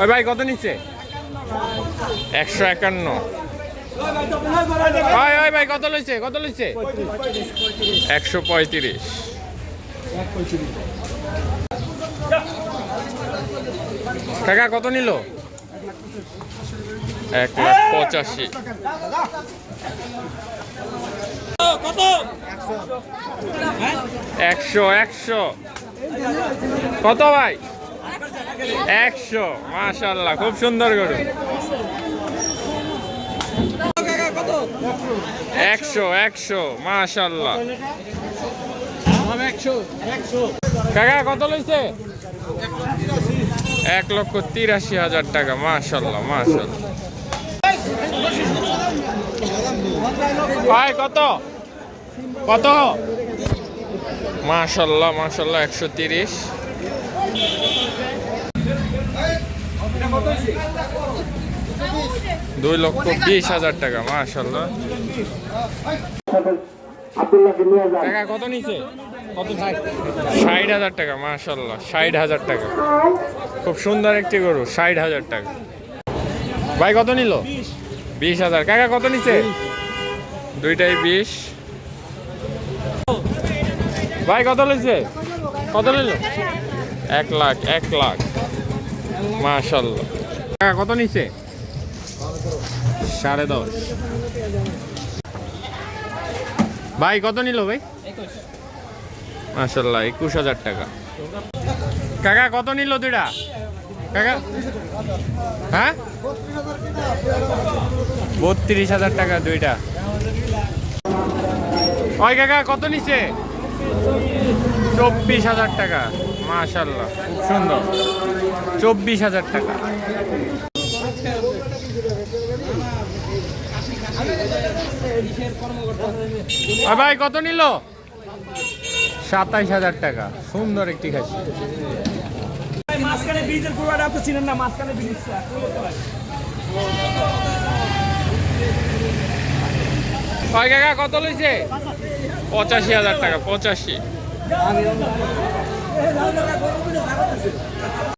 ওই ভাই কত নিচ্ছে? 151। ওই ভাই কত লইছে? 135। কাকা কত নিল? 1,85,000। কত? 100 কত ভাই? 100। মাশাআল্লাহ, খুব সুন্দর গরু। 100 মাশাআল্লাহ। কাকা কত লইছে? 1,83,000 টাকা। মাশাআল্লাহ মাশাআল্লাহ। ভাই কত? মাশাআল্লাহ মাশাআল্লাহ, 130। 2,20,000 টাকা। মাশাআল্লাহ। টাকা কত নিছে? 60,000 টাকা। মাশাআল্লাহ, 60,000 টাকা। খুব সুন্দর একটি গরু। 60,000 টাকা। ভাই কত নিল? 20,000। কাকা কত নিছে? দুইটাই 20। ভাই কত লইছে? কত নিল? 1 লাখ। মাশাআল্লাহ। কাকা কত নিছে? 10.5। ভাই কত নিল ভাই? মাশাআল্লাহ, 21,000 টাকা। কাকা কত নিল দুইটা? কাকা হ্যাঁ, 32,000 টাকা দুইটা। ওই কাকা কত নিছে? 24,000 টাকা। মাশাআল্লাহ, খুব সুন্দর। 24,000 টাকা। ভাই কত নিল? 27,000 টাকা। সুন্দর একটি খাসি। মাঝখানে বীজের পুরোটা আপনি চিনেন না, মাঝখানে বীজটা। ভাই কাকা কত লইছে? 85,000 টাকা। 85।